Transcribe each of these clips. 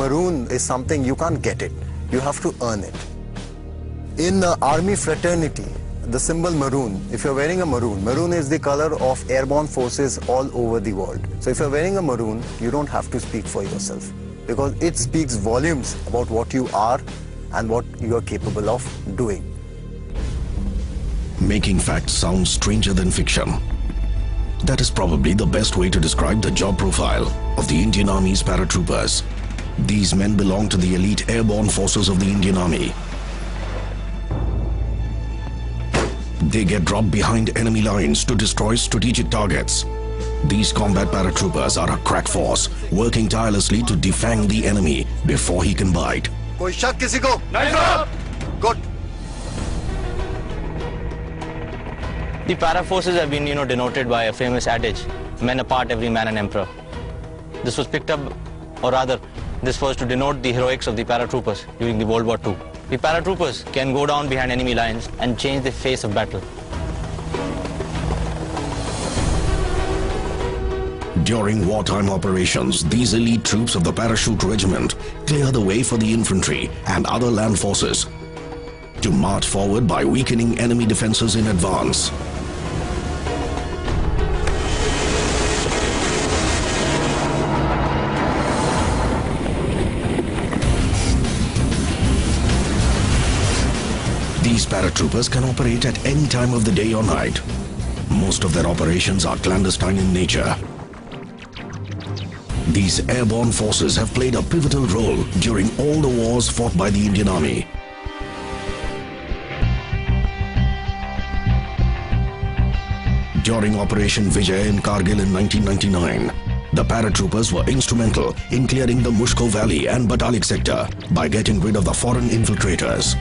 maroon is something you can't get it. You have to earn it. In the army fraternity, the symbol maroon, if you're wearing a maroon, maroon is the color of airborne forces all over the world. So if you're wearing a maroon, you don't have to speak for yourself, because it speaks volumes about what you are and what you are capable of doing. Making facts sound stranger than fiction. That is probably the best way to describe the job profile of the Indian Army's paratroopers. These men belong to the elite airborne forces of the Indian Army. They get dropped behind enemy lines to destroy strategic targets. These combat paratroopers are a crack force, working tirelessly to defang the enemy before he can bite. Koi shak kisi ko? Nahi sir. Good. The para forces have been, denoted by a famous adage, men apart, every man an emperor. This was picked up, or rather, this was to denote the heroics of the paratroopers during the World War II. The paratroopers can go down behind enemy lines and change the face of battle. During wartime operations, these elite troops of the Parachute Regiment clear the way for the infantry and other land forces to march forward by weakening enemy defenses in advance. These paratroopers can operate at any time of the day or night. Most of their operations are clandestine in nature. These airborne forces have played a pivotal role during all the wars fought by the Indian Army. During Operation Vijay in Kargil in 1999, the paratroopers were instrumental in clearing the Mushko Valley and Batalik sector by getting rid of the foreign infiltrators.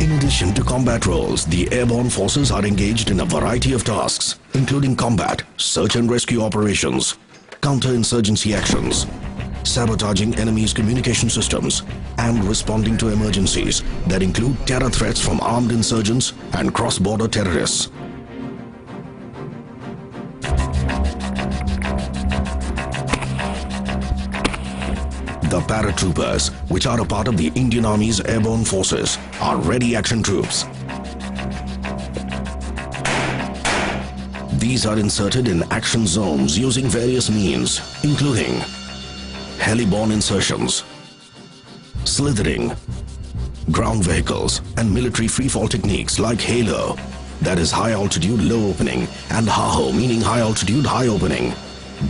In addition to combat roles, the airborne forces are engaged in a variety of tasks, including combat, search and rescue operations, counter-insurgency actions, sabotaging enemies' communication systems, and responding to emergencies that include terror threats from armed insurgents and cross-border terrorists. The paratroopers, which are a part of the Indian Army's airborne forces, are ready action troops. These are inserted in action zones using various means, including heli-borne insertions, slithering, ground vehicles, and military freefall techniques like Halo, that is high altitude low opening, and HAHO, meaning high altitude high opening.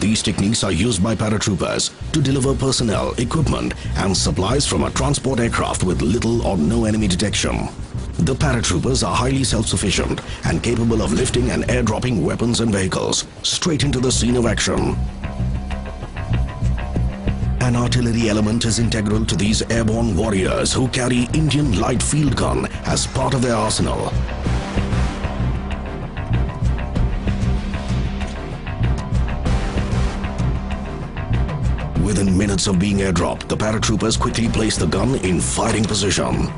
These techniques are used by paratroopers to deliver personnel, equipment, and supplies from a transport aircraft with little or no enemy detection. The paratroopers are highly self-sufficient and capable of lifting and airdropping weapons and vehicles straight into the scene of action. An artillery element is integral to these airborne warriors who carry Indian light field gun as part of their arsenal. Within minutes of being airdropped, the paratroopers quickly place the gun in firing position.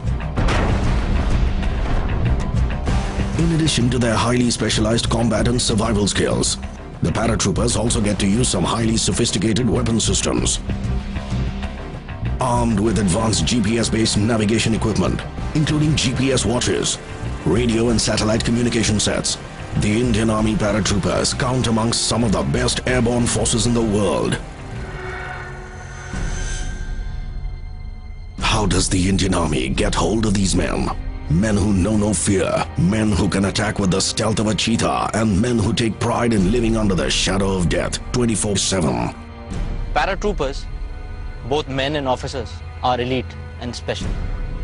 In addition to their highly specialized combat and survival skills, the paratroopers also get to use some highly sophisticated weapon systems. Armed with advanced GPS-based navigation equipment, including GPS watches, radio and satellite communication sets, the Indian Army paratroopers count amongst some of the best airborne forces in the world. How does the Indian Army get hold of these men? Men who know no fear, men who can attack with the stealth of a cheetah, and men who take pride in living under the shadow of death 24/7. Paratroopers, both men and officers, are elite and special.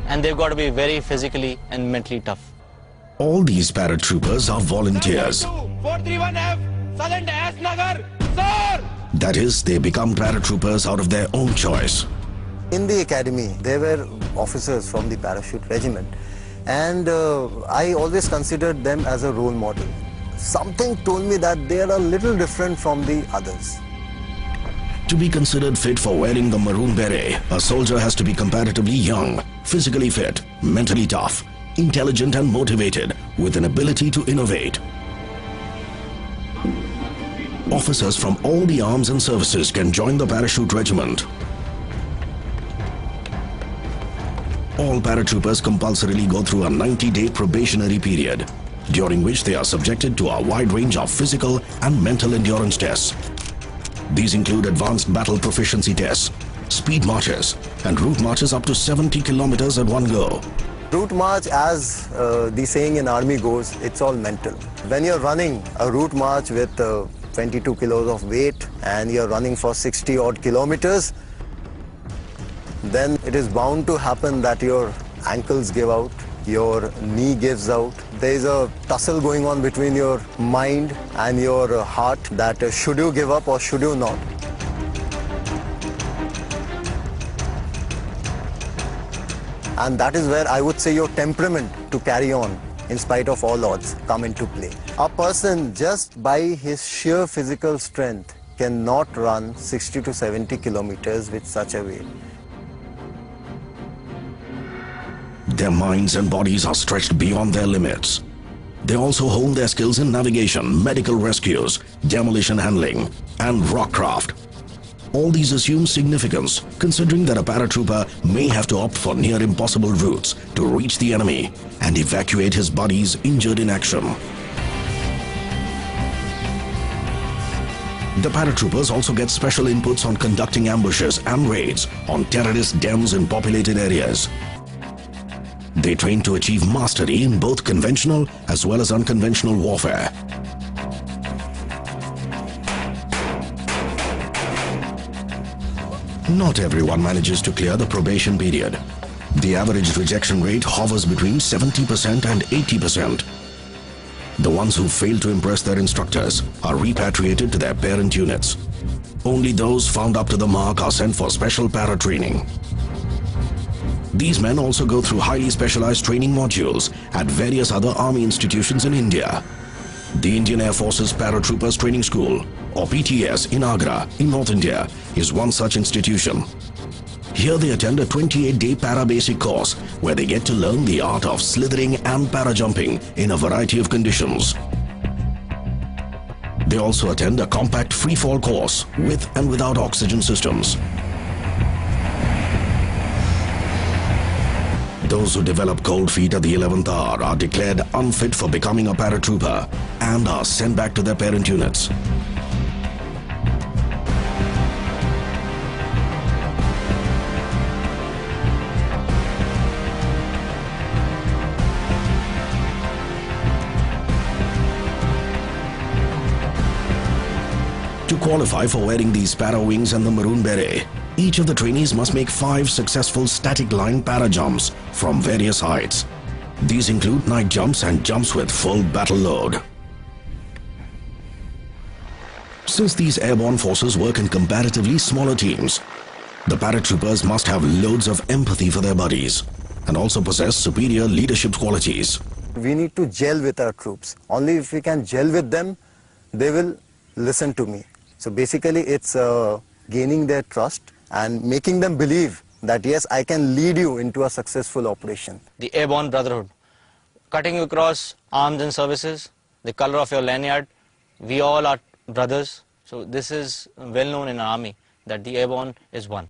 And they've got to be very physically and mentally tough. All these paratroopers are volunteers. 431F, Sergeant S. Nagar, sir! That is, they become paratroopers out of their own choice. In the academy, there were officers from the Parachute Regiment, and I always considered them as a role model. Something told me that they are a little different from the others. To be considered fit for wearing the maroon beret, a soldier has to be comparatively young, physically fit, mentally tough, intelligent and motivated, with an ability to innovate. Officers from all the arms and services can join the parachute regiment. All paratroopers compulsorily go through a 90-day probationary period, during which they are subjected to a wide range of physical and mental endurance tests. These include advanced battle proficiency tests, speed marches, and route marches up to 70 kilometers at one go. Route march, as the saying in army goes, it's all mental. When you're running a route march with 22 kilos of weight and you're running for 60 odd kilometers, then it is bound to happen that your ankles give out, your knee gives out. There is a tussle going on between your mind and your heart that should you give up or should you not. And that is where I would say your temperament to carry on in spite of all odds come into play. A person just by his sheer physical strength cannot run 60 to 70 kilometers with such a weight. Their minds and bodies are stretched beyond their limits. They also hone their skills in navigation, medical rescues, demolition handling, and rockcraft. All these assume significance, considering that a paratrooper may have to opt for near impossible routes to reach the enemy and evacuate his buddies injured in action. The paratroopers also get special inputs on conducting ambushes and raids on terrorist dens in populated areas. They train to achieve mastery in both conventional as well as unconventional warfare. Not everyone manages to clear the probation period. The average rejection rate hovers between 70% and 80%. The ones who fail to impress their instructors are repatriated to their parent units. Only those found up to the mark are sent for special para-training. These men also go through highly specialized training modules at various other army institutions in India. The Indian Air Force's Paratroopers Training School, or PTS, in Agra, in North India, is one such institution. Here they attend a 28-day para-basic course where they get to learn the art of slithering and para-jumping in a variety of conditions. They also attend a compact free-fall course with and without oxygen systems. Those who develop cold feet at the 11th hour are declared unfit for becoming a paratrooper and are sent back to their parent units. To qualify for wearing these para wings and the maroon beret, each of the trainees must make 5 successful static line para jumps from various heights. These include night jumps and jumps with full battle load. Since these airborne forces work in comparatively smaller teams, the paratroopers must have loads of empathy for their buddies and also possess superior leadership qualities. We need to gel with our troops. Only if we can gel with them, they will listen to me. So basically it's gaining their trust and making them believe that yes, I can lead you into a successful operation. The airborne brotherhood, cutting across arms and services, the color of your lanyard, we all are brothers. So this is well known in our army that the airborne is one.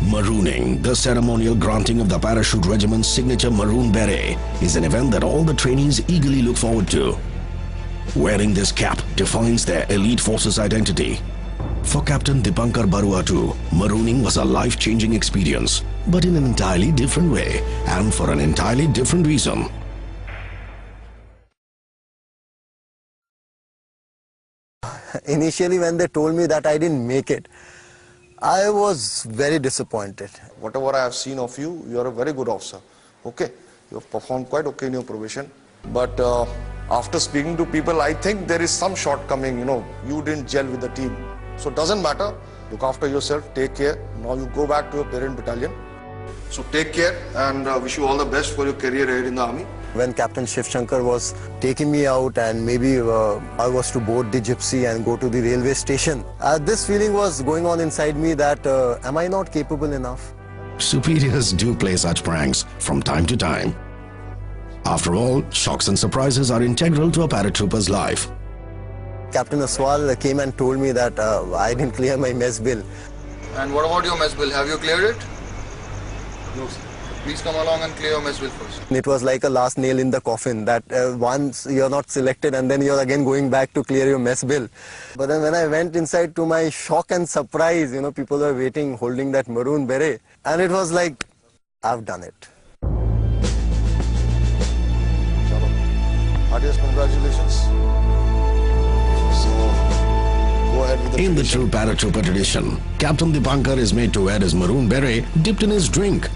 Marooning, the ceremonial granting of the Parachute Regiment's signature maroon beret, is an event that all the trainees eagerly look forward to. Wearing this cap defines their elite force's identity. For Captain Dipankar Barua too, marooning was a life-changing experience, but in an entirely different way and for an entirely different reason. Initially when they told me that I didn't make it, I was very disappointed. Whatever I have seen of you, you are a very good officer. Okay, you have performed quite okay in your probation. But after speaking to people, I think there is some shortcoming, you didn't gel with the team. So it doesn't matter, look after yourself, take care. Now you go back to your parent battalion. So take care and wish you all the best for your career ahead in the army. When Captain Shiv Shankar was taking me out and maybe I was to board the gypsy and go to the railway station, this feeling was going on inside me that am I not capable enough? Superiors do play such pranks from time to time. After all, shocks and surprises are integral to a paratrooper's life. Captain Aswal came and told me that I didn't clear my mess bill. And what about your mess bill? Have you cleared it? No, sir. Please come along and clear your mess bill first. It was like a last nail in the coffin that once you're not selected and then you're again going back to clear your mess bill. But then when I went inside, to my shock and surprise, people were waiting holding that maroon beret. And it was like, I've done it. Heartiest congratulations. So, go ahead with the In the tradition. true paratrooper tradition, Captain Dipankar is made to wear his maroon beret dipped in his drink.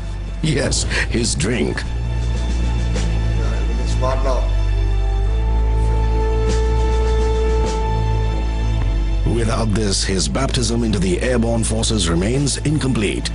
Yes, his drink. Yeah, everything's smart now. Without this, his baptism into the airborne forces remains incomplete.